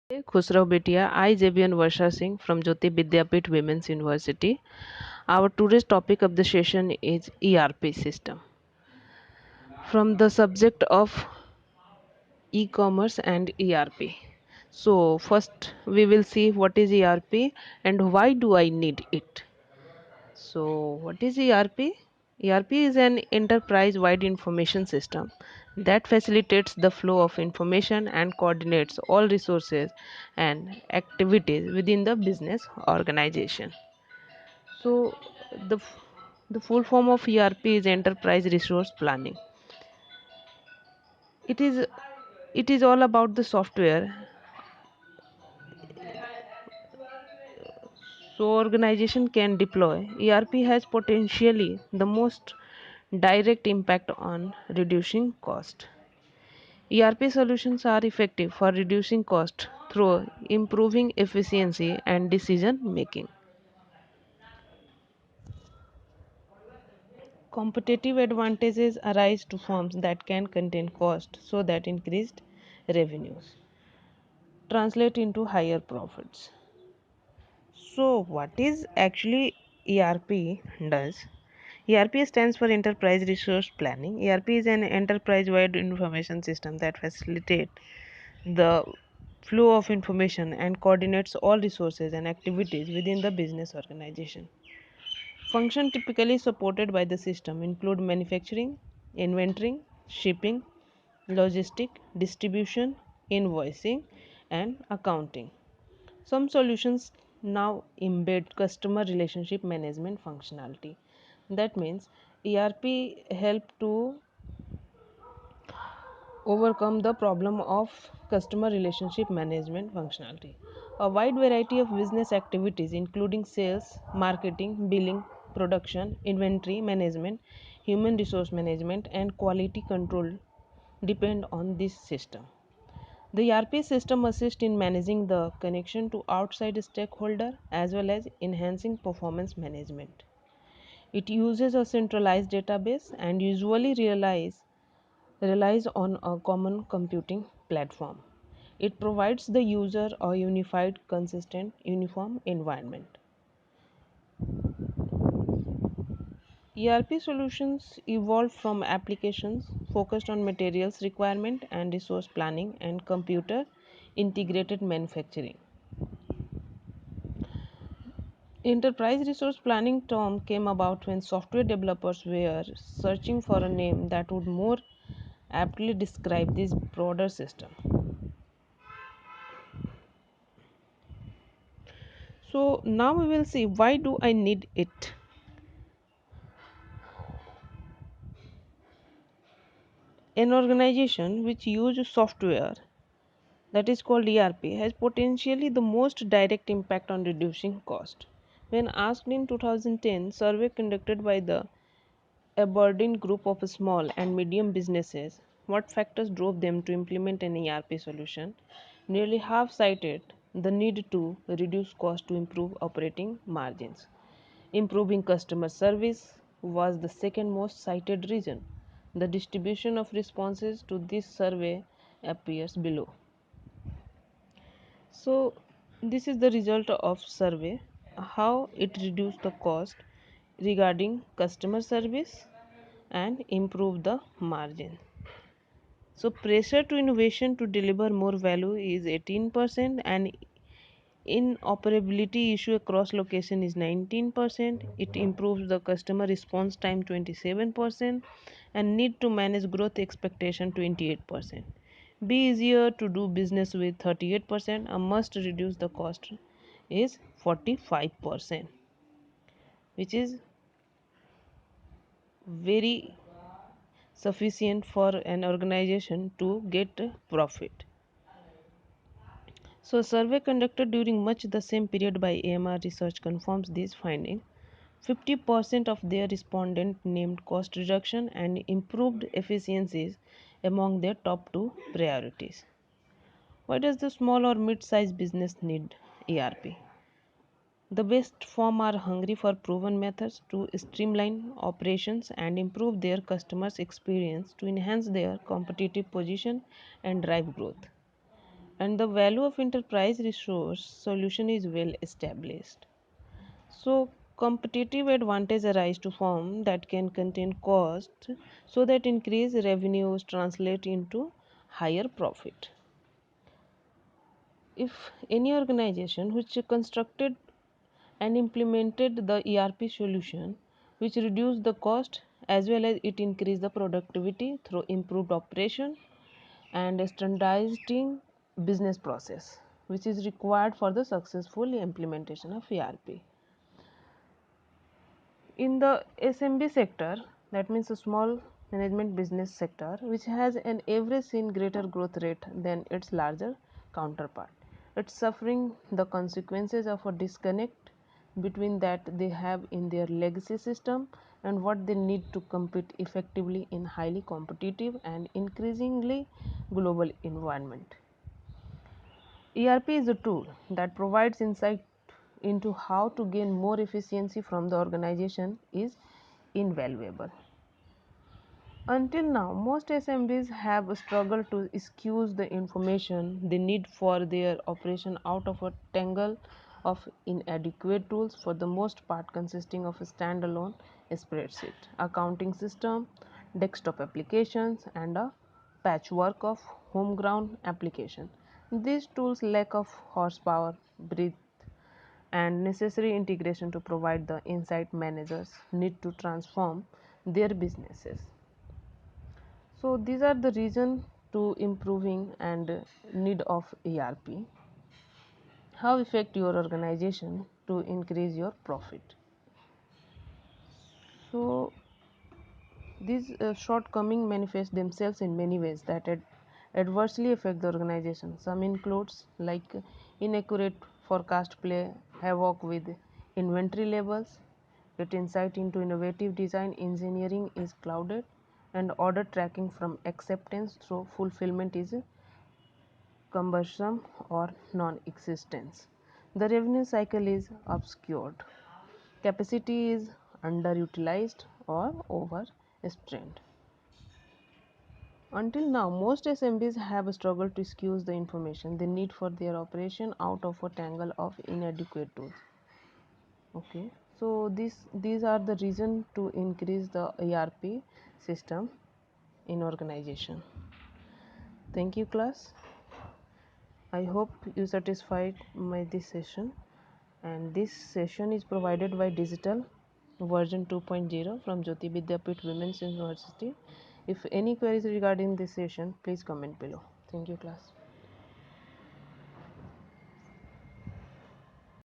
Khusrau Betia, I JBN Varsha Singh from Jyoti Vidyapeeth Women's University. Our today's topic of the session is ERP system. From the subject of e-commerce and ERP. So first we will see what is ERP and why do I need it. So what is ERP? ERP is an enterprise-wide information system that facilitates the flow of information and coordinates all resources and activities within the business organization. So the the full form of ERP is enterprise resource planning. It is it is all about the software so organization can deploy. ERP has potentially the most direct impact on reducing cost. ERP solutions are effective for reducing cost through improving efficiency and decision making. Competitive advantages arise to firms that can contain cost so that increased revenues translate into higher profits. So what is actually ERP does? ERP stands for Enterprise Resource Planning. ERP is an enterprise-wide information system that facilitates the flow of information and coordinates all resources and activities within the business organization. Functions typically supported by the system include manufacturing, inventory, shipping, logistic, distribution, invoicing, and accounting. Some solutions now embed customer relationship management functionality. That means ERP help to overcome the problem of customer relationship management functionality. A wide variety of business activities including sales, marketing, billing, production, inventory management, human resource management and quality control depend on this system. The ERP system assists in managing the connection to outside stakeholder as well as enhancing performance management. It uses a centralized database and usually relies on a common computing platform. It provides the user a unified, consistent, uniform environment. ERP solutions evolved from applications focused on materials requirement and resource planning and computer integrated manufacturing. Enterprise resource planning term came about when software developers were searching for a name that would more aptly describe this broader system. So now we will see why do I need it. An organization which uses software that is called ERP has potentially the most direct impact on reducing cost. When asked in 2010 survey conducted by the Aberdeen group of small and medium businesses what factors drove them to implement an ERP solution, nearly half cited the need to reduce cost to improve operating margins. Improving customer service was the second most cited reason. The distribution of responses to this survey appears below. So this is the result of survey, how it reduced the cost regarding customer service and improve the margin. So pressure to innovation to deliver more value is 18% and inoperability issue across location is 19%. It improves the customer response time 27% and need to manage growth expectation 28%. Be easier to do business with 38%. A must reduce the cost is 45%, which is very sufficient for an organization to get profit. So, a survey conducted during much the same period by AMR Research confirms this finding. 50% of their respondents named cost reduction and improved efficiencies among their top two priorities. Why does the small or mid-sized business need ERP? The best firms are hungry for proven methods to streamline operations and improve their customers' experience to enhance their competitive position and drive growth. and the value of enterprise resource solution is well established. So competitive advantage arise to firm that can contain cost so that increase revenues translate into higher profit. If any organization which constructed and implemented the ERP solution which reduced the cost as well as it increased the productivity through improved operation and standardizing business process which is required for the successful implementation of ERP. In the SMB sector, that means a small management business sector, which has an ever seen greater growth rate than its larger counterpart. It's suffering the consequences of a disconnect between that they have in their legacy system and what they need to compete effectively in highly competitive and increasingly global environment. ERP is a tool that provides insight into how to gain more efficiency from the organization is invaluable. Until now, most SMBs have struggled to squeeze the information they need for their operation out of a tangle of inadequate tools, for the most part consisting of a standalone spreadsheet, accounting system, desktop applications, and a patchwork of homegrown application. These tools lack of horsepower, breadth, and necessary integration to provide the insight managers need to transform their businesses. So these are the reason to improving and need of ERP. How affect your organization to increase your profit? So these shortcomings manifest themselves in many ways that adversely affect the organization. Some includes like inaccurate forecast play havoc with inventory levels, get insight into innovative design engineering is clouded, and order tracking from acceptance through fulfillment is cumbersome or non-existence. The revenue cycle is obscured. Capacity is underutilized or overstrained. Until now, most SMBs have struggled to squeeze the information they need for their operation out of a tangle of inadequate tools. Okay, so these are the reason to increase the ERP system in organization. Thank you, class. I hope you satisfied my this session, and this session is provided by digital version 2.0 from Jyoti Vidyapeeth Women's University. If any queries regarding this session, please comment below. Thank you, class.